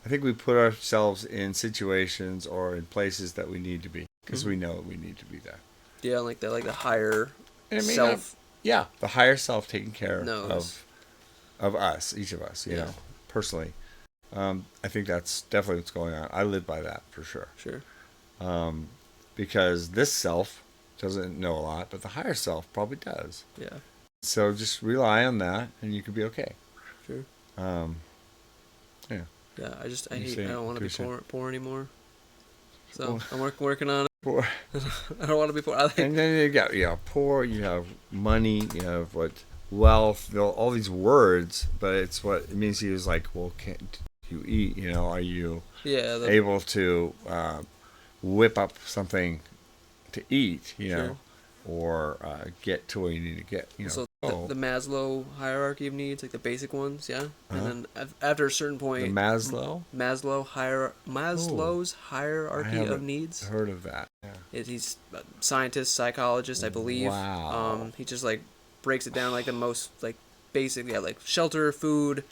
I think we put ourselves in situations or in places that we need to be because we know we need to be there.
Yeah, like the higher
And it may
self.
Yeah, the higher self taking care
knows.
of us, each of us, you know, personally. I think that's definitely what's going on. I live by that for sure.
Sure.
Because this self doesn't know a lot, but the higher self probably does.
Yeah.
So just rely on that, and you could be okay.
Sure.
Yeah.
Yeah, I don't want to be poor anymore. So I'm working on it.
Poor.
I don't want to be poor.
And then you got poor. You have money. You have wealth. All these words, but it's what it means. He was like, well, can't you eat? You know, are you able to whip up something to eat? You know, or get to where you need to get. You know,
so the Maslow hierarchy of needs, like the basic ones, yeah. And then after a certain point,
the
Maslow's hierarchy of needs.
Heard of that? Yeah.
He's a scientist, psychologist, I believe.
Wow.
He just like breaks it down like the most like basic, like shelter, food,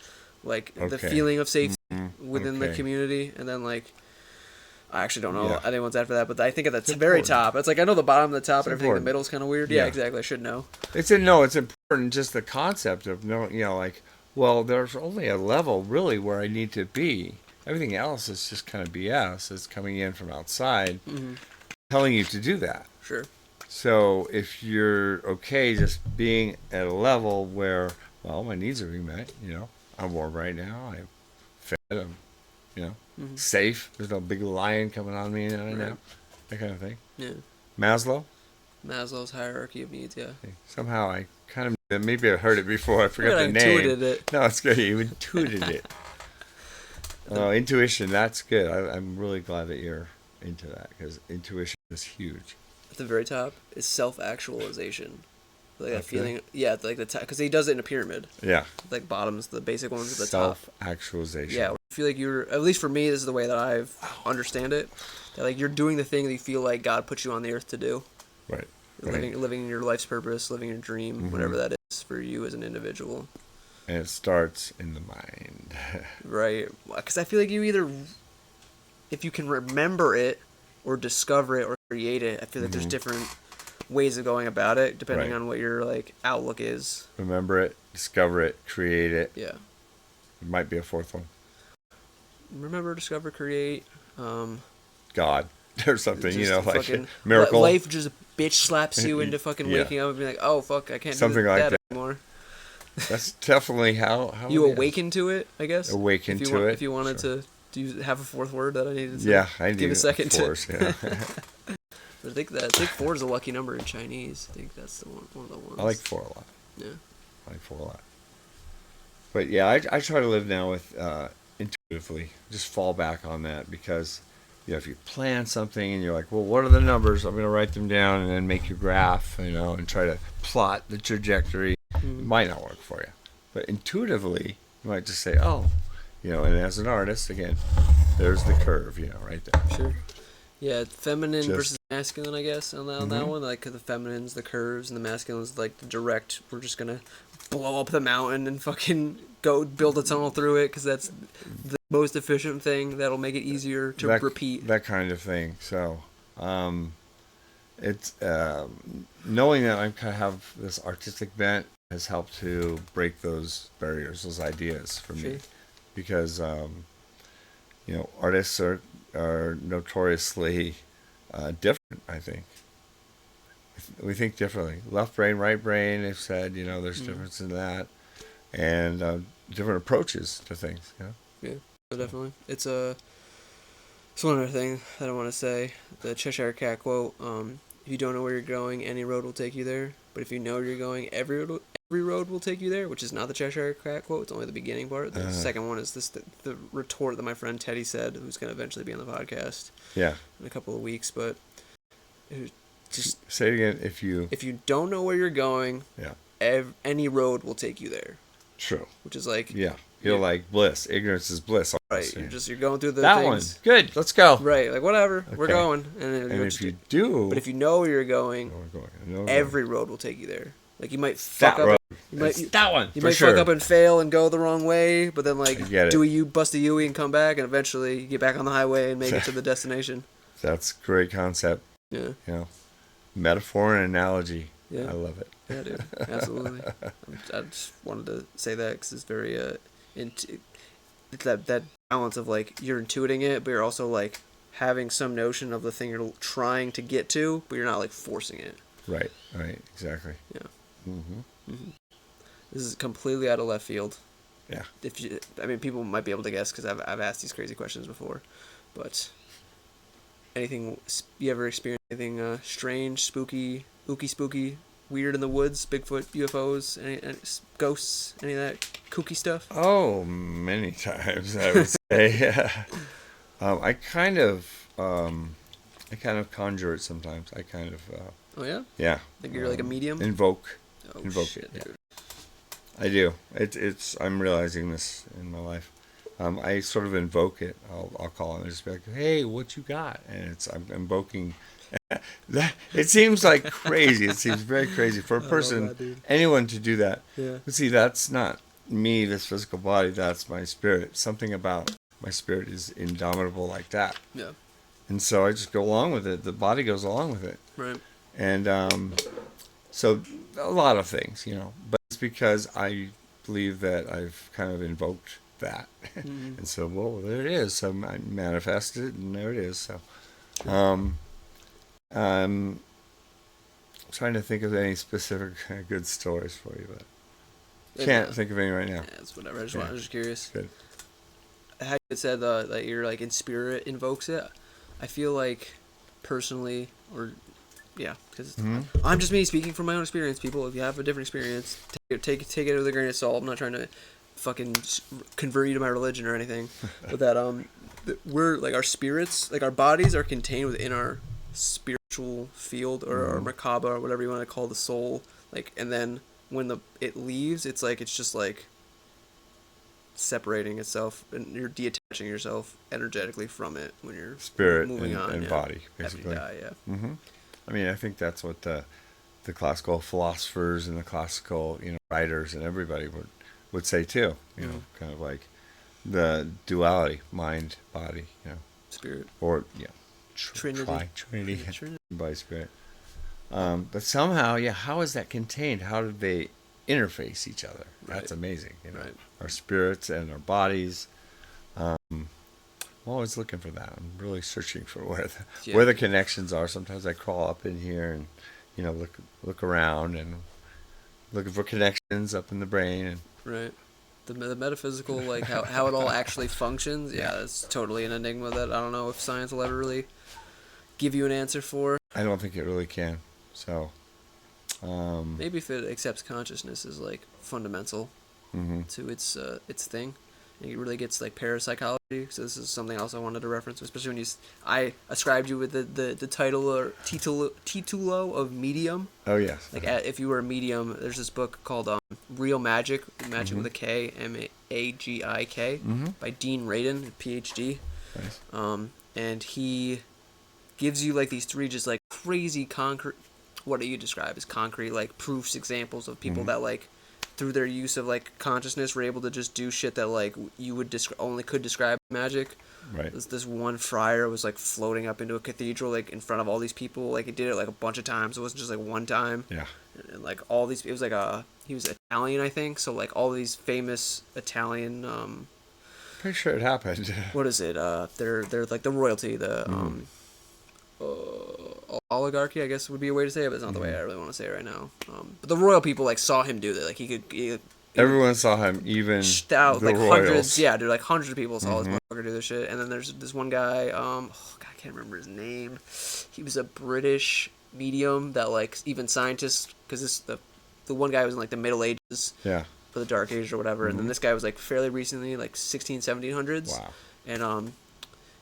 like the feeling of safety within the community, and then like. I actually don't know other ones after that, but I think at the very top, it's like I know the bottom and the top, and everything in the middle is kind of weird. Yeah, exactly. I should know.
It's important. Just the concept of well, there's only a level really where I need to be. Everything else is just kind of BS. It's coming in from outside, telling you to do that.
Sure.
So if you're okay just being at a level where, well, my needs are being met. You know, I'm warm right now. I'm fed. I'm, safe. There's no big lion coming on me right now. That kind of thing. Yeah. Maslow's
hierarchy of needs, yeah.
Somehow I kind of, maybe I heard it before. I forgot the name.
Intuited it.
No, it's good. You intuited it. Intuition, that's good. I'm really glad that you're into that because intuition is huge.
At the very top is self-actualization. Like that feeling, like the because he does it in a pyramid.
Yeah.
Like bottoms, the basic ones at the top.
Self-actualization.
Yeah, I feel like you're, at least for me, this is the way that I understand it. That like you're doing the thing that you feel like God put you on the earth to do.
Right.
Living your life's purpose, living your dream, whatever that is for you as an individual.
And it starts in the mind.
Right. Because I feel like you either, if you can remember it, or discover it, or create it, I feel like there's different ways of going about it depending on what your like outlook is.
Remember it, discover it, create it.
Yeah.
It might be a fourth one.
Remember, discover, create.
God or something, like a miracle.
Life just bitch slaps you into fucking waking up and being like, oh fuck, I can't do that anymore.
That's definitely how
you awaken to it, I guess.
Awaken to it.
If you wanted to, do you have a fourth word that I needed to?
Yeah, I
give a second
force,
to. I think 4 is a lucky number in Chinese. I think that's one of the ones.
I like 4 a lot.
Yeah.
I like 4 a lot. But yeah, I try to live now with intuitively. Just fall back on that because if you plan something and you're like, well, what are the numbers? I'm going to write them down and then make your graph, and try to plot the trajectory. It might not work for you. But intuitively, you might just say, oh, and as an artist, again, there's the curve, right there.
Sure. Yeah, feminine versus masculine, I guess, on that one. Like, the feminine's the curves, and the masculine's like the direct, we're just going to blow up the mountain and fucking go build a tunnel through it, because that's the most efficient thing that'll make it easier to repeat.
That kind of thing. So, it's knowing that I kind of have this artistic bent has helped to break those barriers, those ideas for me. Because, artists are notoriously different, I think. We think differently. Left brain, right brain, they've said, there's difference in that. And different approaches to things,
Yeah, definitely. It's one other thing that I want to say. The Cheshire Cat quote, if you don't know where you're going, any road will take you there. But if you know where you're going, every road will take you there, which is not the Cheshire Cat quote. It's only the beginning part. The second one is the retort that my friend Teddy said, who's going to eventually be on the podcast.
Yeah.
In a couple of weeks, but just
say it again. If you
don't know where you're going, any road will take you there.
True.
Which is like
you're like bliss. Ignorance is bliss.
Right. You're going through the
that
things.
One. Good. Let's go.
Right. Like whatever. Okay. We're going.
And if you do,
but if you know where you're going, every road will take you there. Like you might fuck
that road. that one.
You might fuck up and fail and go the wrong way, but then like bust a Yui and come back, and eventually you get back on the highway and make it to the destination.
That's a great concept.
Yeah.
You know, metaphor and analogy.
Yeah.
I love it.
Yeah, dude. Absolutely. I just wanted to say that because it's very it's that balance of like you're intuiting it, but you're also like having some notion of the thing you're trying to get to, but you're not like forcing it.
Right. Exactly.
Yeah. This is completely out of left field.
Yeah.
People might be able to guess because I've asked these crazy questions before, but anything you ever experienced anything strange, spooky, spooky, weird in the woods, Bigfoot, UFOs, any ghosts, any of that kooky stuff?
Oh, many times I would say. I kind of conjure it sometimes. I kind of.
Oh yeah.
Yeah.
Like you're like a medium.
Invoke
shit,
it.
dude.
I do. It's. I'm realizing this in my life. I sort of invoke it. I'll call it and just be like, "Hey, what you got?" And I'm invoking. That it seems like crazy. It seems very crazy for a person, anyone to do that.
Yeah.
But see, that's not me. This physical body. That's my spirit. Something about my spirit is indomitable like that.
Yeah.
And so I just go along with it. The body goes along with it.
Right.
And so a lot of things, but it's because I believe that I've kind of invoked that.
Mm-hmm.
And so, well, there it is. So I manifested it, and there it is. So I'm trying to think of any specific good stories for you, but can't think of any right now.
Yeah, it's whatever. I was just curious.
Good.
How you said that you're like in spirit invokes it. I feel like personally, because I'm just me speaking from my own experience. People, if you have a different experience, take it with a grain of salt. I'm not trying to fucking convert you to my religion or anything, but that we're like our spirits, like our bodies are contained within our spiritual field or our macabre or whatever you want to call the soul. Like, and then when it leaves, it's just like separating itself, and you're detaching yourself energetically from it when you're
spirit
moving
and body, basically.
After you die, yeah.
I mean, I think that's what the classical philosophers and the classical writers and everybody would say too. Kind of like the duality, mind, body,
spirit,
or
Trinity,
body, spirit. But somehow, how is that contained? How do they interface each other? That's amazing.
Right.
Our spirits and our bodies. I'm always looking for that. I'm really searching for where the connections are. Sometimes I crawl up in here and look around and looking for connections up in the brain and
right. The metaphysical, like how it all actually functions. Yeah, that's totally an enigma that I don't know if science will ever really give you an answer for.
I don't think it really can. So
maybe if it accepts consciousness as like fundamental to its thing, and it really gets like parapsychology. So this is something else I wanted to reference, especially when I ascribed you with the title or titulo of medium.
Oh yes.
Like if you were a medium, there's this book called Real Magic with a K, MAGIK, by Dean Radin, PhD.
Nice.
And he gives you like these three just like crazy concrete. What do you describe as concrete like proofs, examples of people that like through their use of like consciousness were able to just do shit that like you would only could describe magic.
Right.
This one friar was like floating up into a cathedral like in front of all these people. Like he did it like a bunch of times. It wasn't just like one time.
Yeah.
And like all these, it was like he was Italian, I think. So like all these famous Italian.
Pretty sure it happened.
What is it? They're like the royalty, oligarchy, I guess would be a way to say it, but it's not the way I really want to say it right now. But the royal people like saw him do that. Like he
everyone saw him, even
the like
royals.
Hundreds. Yeah, dude, like hundreds of people saw this motherfucker do this shit. And then there's this one guy. God, I can't remember his name. He was a British medium that like even scientists, because the one guy was in like the Middle Ages.
Yeah.
For the Dark Ages or whatever, and then this guy was like fairly recently, like 1700s.
Wow.
And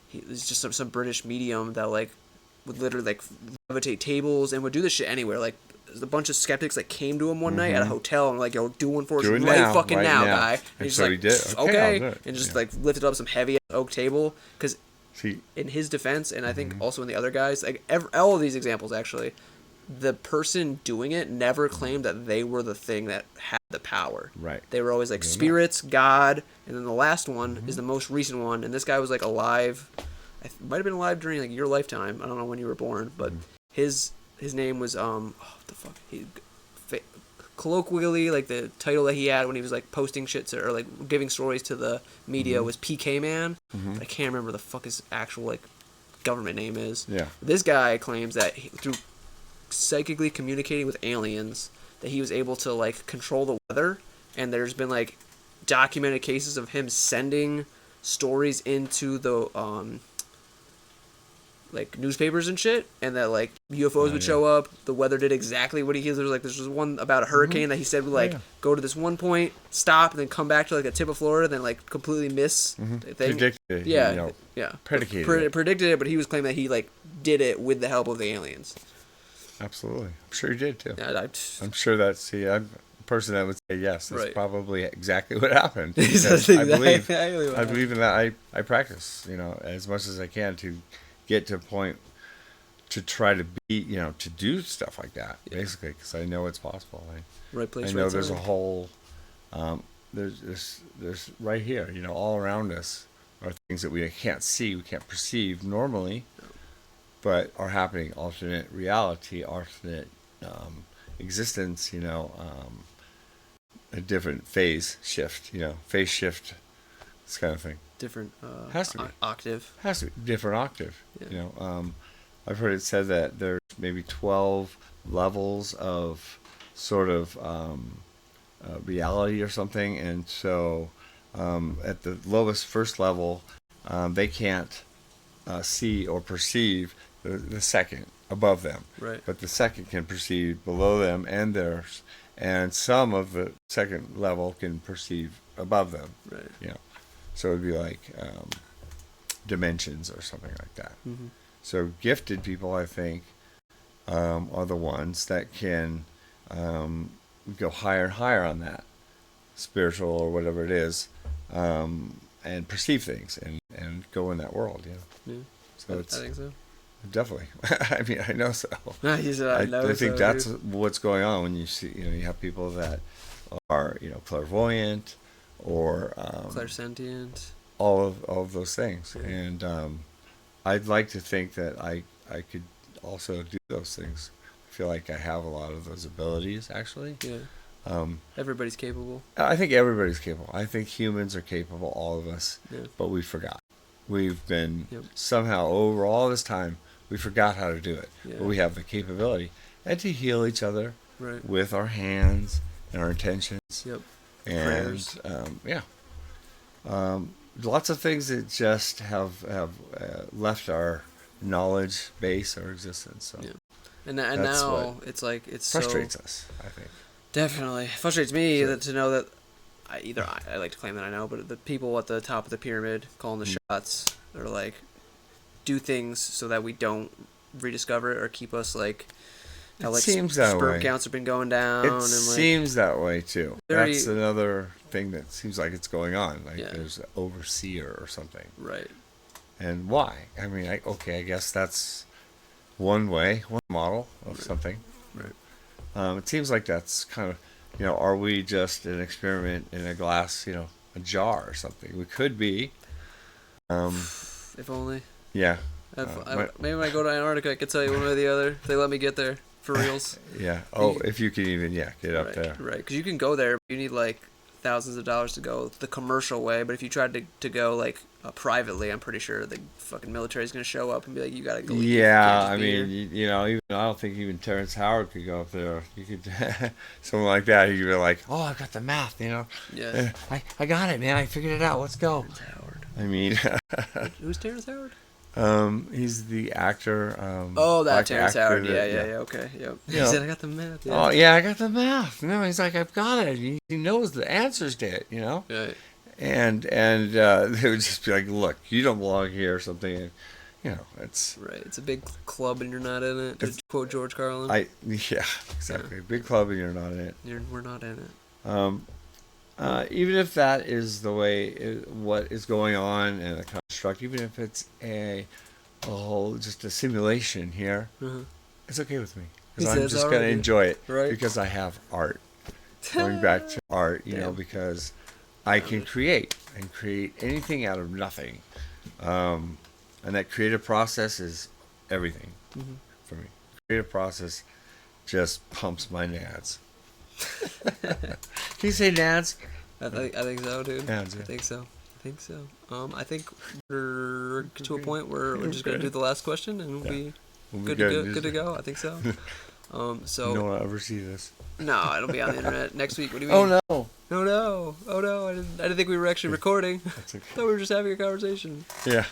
he was just some British medium that like would literally like levitate tables and would do this shit anywhere. Like a bunch of skeptics like came to him one night at a hotel and like, yo, do one for us right now, guy. And he's
so
like,
he did.
Okay. And just like lifted up some heavy oak table. Because in his defense, and I think also in the other guys, like all of these examples actually, the person doing it never claimed that they were the thing that had the power.
Right.
They were always like
They're
spirits, God, and then the last one is the most recent one, and this guy was like alive. Might have been alive during like your lifetime. I don't know when you were born, but his name was what the fuck? Colloquially, like the title that he had when he was like posting shit or like giving stories to the media was PK Man. But I can't remember the fuck his actual like government name is.
Yeah.
This guy claims that through psychically communicating with aliens, that he was able to like control the weather, and there's been like documented cases of him sending stories into the like newspapers and shit, and that like UFOs would show up. The weather did exactly what he said. There was one about a hurricane that he said would like go to this one point, stop, and then come back to like a tip of Florida, then like completely miss the thing.
Predicted,
Predicted it, but he was claiming that he like did it with the help of the aliens.
Absolutely, I'm sure he did too.
Yeah,
I'm sure that's I'm a person that would say yes. That's probably exactly what happened.
I
believe in that. I practice, as much as I can to get to a point to try to be, to do stuff like that, basically, because I know it's possible.
Right place,
I know
right
there's
time.
a whole, there's right here, all around us are things that we can't see, we can't perceive normally, but are happening, alternate reality, alternate existence, a different phase shift, this kind of thing.
Different
has to be.
octave.
Has to be different octave. I've heard it said that there's maybe 12 levels of sort of reality or something, and so at the lowest first level, they can't see or perceive the second above them.
Right.
But the second can perceive below them and theirs, and some of the second level can perceive above them.
Right.
So it would be like dimensions or something like that.
Mm-hmm.
So gifted people, I think, are the ones that can go higher and higher on that spiritual or whatever it is, and perceive things and go in that world.
Yeah.
So
I think so.
Definitely. I mean, I know so.
I
think that's what's going on when you see, you have people that are, clairvoyant or
clairsentient,
all of those things. And I'd like to think that I could also do those things. I feel like I have a lot of those abilities, actually.
Yeah. Everybody's capable.
I think everybody's capable. I think humans are capable, all of us, but we forgot. We've been somehow over all this time, we forgot how to do it.
Yeah.
But we have the capability and to heal each other with our hands and our intentions.
Yep.
And lots of things that just have left our knowledge base or existence. So
and now it's like it's
frustrates us, I think.
Definitely frustrates me to know that I like to claim that I know, but the people at the top of the pyramid calling the shots are like do things so that we don't rediscover it or keep us like how like sperm counts have been going down.
It seems that way too. That's another thing that seems like it's going on. Like there's an overseer or something. Right. And why? I mean, I guess that's one model of something. Right. It seems like that's kind of, are we just an experiment in a glass, a jar or something? We could be.
If only.
Yeah.
Maybe when I go to Antarctica, I could tell you one way or the other. If they let me get there for reals.
Yeah. Oh, if you can even get up there.
Right. Because you can go there. But you need like thousands of dollars to go the commercial way. But if you tried to go like privately, I'm pretty sure the fucking military is going to show up and be like, you got to go.
Yeah. I mean, even I don't think even Terrence Howard could go up there. You could someone like that. You'd be like, oh, I got the math. Yeah. I got it, man. I figured it out. Let's go.
Terrence Howard.
I mean.
Who's Terrence Howard?
He's the actor.
That Terrence Howard. Yeah. Okay. Yep. He said, I got the math. Yeah.
Oh, yeah, I got the math. No, he's like, I've got it. He knows the answers to it,
Right.
And they would just be like, look, you don't belong here or something. It's... Right.
It's a big club and you're not in it, to quote George Carlin.
Yeah, exactly. Yeah. Big club and you're not in it.
We're not in it.
Even if that is the way, what is going on in a construct, even if it's a whole, just a simulation here, it's okay with me. Because
He
I'm
says
just going to
already.
enjoy it.
Right.
Because I have art. Going back to art, you know, because I can create and create anything out of nothing. And that creative process is everything for me. Creative process just pumps my nads. Can you say nads?
I think so, dude.
Nads, yeah.
I think so. I think we're to a point where we're just gonna do the last question and we'll be good to go. I think so. So
no one will ever see this.
No, it'll be on the internet next week. What do you mean?
Oh no!
Oh no! I didn't think we were actually recording.
That's okay.
I thought we were just having a conversation.
Yeah.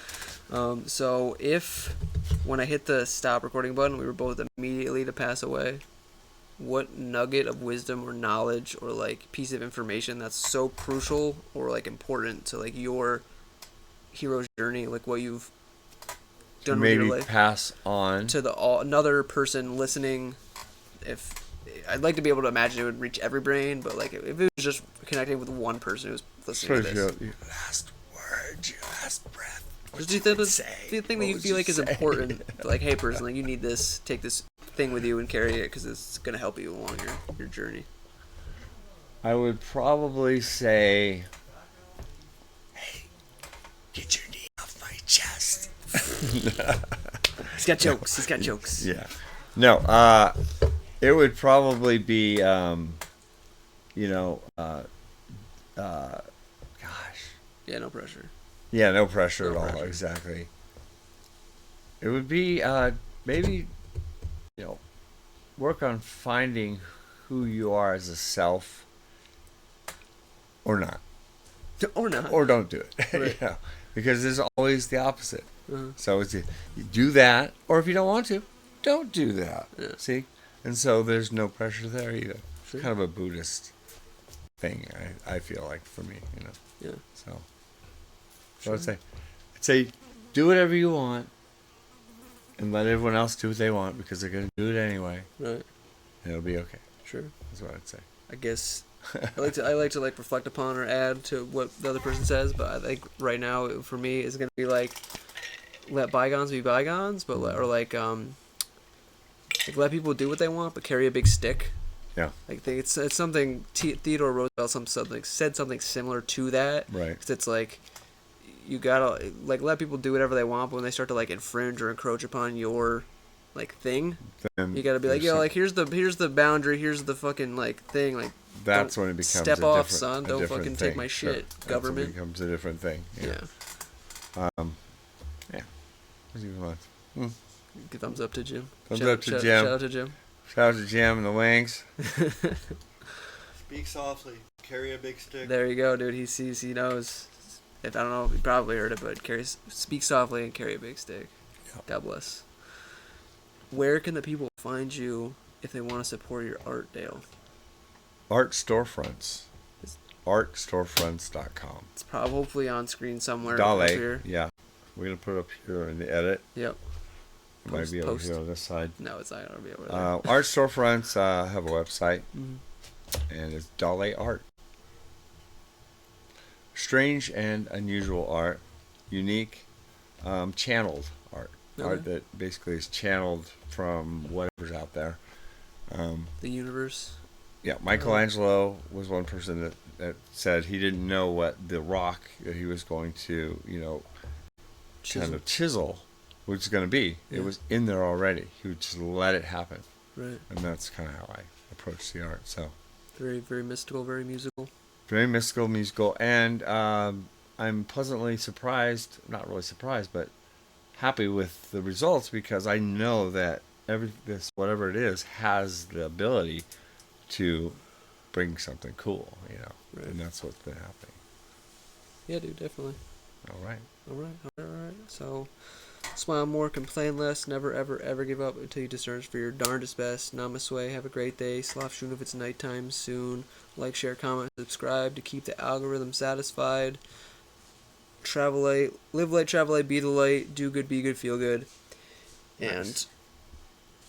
So if when I hit the stop recording button, we were both immediately to pass away, what nugget of wisdom or knowledge or like piece of information that's so crucial or like important to like your hero's journey, like what you've done with your
Maybe
life,
pass on
to another person listening? If I'd like to be able to imagine it would reach every brain, but like if it was just connecting with one person who's listening to this.
Your last word, your last breath.
Just the thing that you feel like is important. Like, hey, person, like you need this. Take this thing with you and carry it because it's gonna help you along your journey.
I would probably say, hey, get your knee off my chest.
He's got jokes.
Yeah. No, it would probably be, gosh.
Yeah, no pressure.
Yeah, no pressure
No
at all.
pressure.
Exactly. It would be maybe, work on finding who you are as a self, or not,
Or not.
or don't do it.
Right.
Because there's always the opposite.
Uh-huh.
So you do that, or if you don't want to, don't do that.
Yeah.
See, and so there's no pressure there either.
Sure.
Kind of a Buddhist thing, I feel like, for me,
Yeah.
So
Sure.
I'd say, do whatever you want, and let everyone else do what they want because they're gonna do it anyway,
Right.
and it'll be okay.
Sure.
That's what I'd say.
I guess I like to like reflect upon or add to what the other person says, but I think right now for me it's gonna be like let bygones be bygones, but like let people do what they want, but carry a big stick.
Yeah.
Like it's something Theodore Roosevelt said something similar to that.
Right.
'Cause it's like you gotta like let people do whatever they want, but when they start to like infringe or encroach upon your like thing,
Then
you gotta be like,
there's
like here's the boundary, here's the fucking like thing, like
that's
don't
when it becomes
step
a
off,
different,
son.
a
Don't
different
fucking
thing.
take my
Sure.
shit,
That's
government.
when it becomes a different thing.
Yeah.
Yeah. What's he want?
Good thumbs up to Jim.
Thumbs
Shout
up to Jim.
Shout out to Jim.
Shout out to Jim and the Wings.
Speak softly. Carry a big stick.
There you go, dude. He sees, he knows. If I don't know, he probably heard it, but speak softly and carry a big stick.
Yeah.
God bless. Where can the people find you if they want to support your art, Dale?
Art storefronts. Artstorefronts.com.
It's probably hopefully on screen somewhere.
Dale.
Up here.
Yeah. We're going to put it up here in the edit.
Yep.
It might be over here on this side.
No, it's not going to be over there.
Art storefronts have a website,
Mhm.
and it's Dale Art. Strange and unusual art, unique, channeled art.
Okay.
Art that basically is channeled from whatever's out there.
The universe.
Yeah, Michelangelo was one person that said he didn't know what the rock that he was going to, kind of chisel was going to be.
Yeah.
It was in there already. He would just let it happen.
Right.
And that's kind of how I approach the art. So
Very, very mystical, very musical.
very mystical, musical, and I'm pleasantly surprised, not really surprised, but happy with the results because I know that whatever it is, has the ability to bring something cool,
Right.
and that's what's been happening.
Yeah, dude, definitely.
All right.
All right. So, smile more, complain less, never, ever, ever give up until you discern for your darndest best. Namaste. Have a great day. Slap shun if it's nighttime soon. Like, share, comment, subscribe to keep the algorithm satisfied. Travel light, live light, travel light, be the light, do good, be good, feel good.
Nice.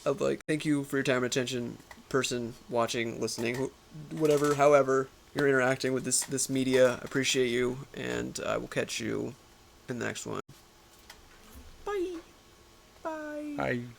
And I'd like thank you for your time and attention, person watching, listening, whatever, however you're interacting with this media. I appreciate you, and I will catch you in the next one. Bye. Bye.
Bye.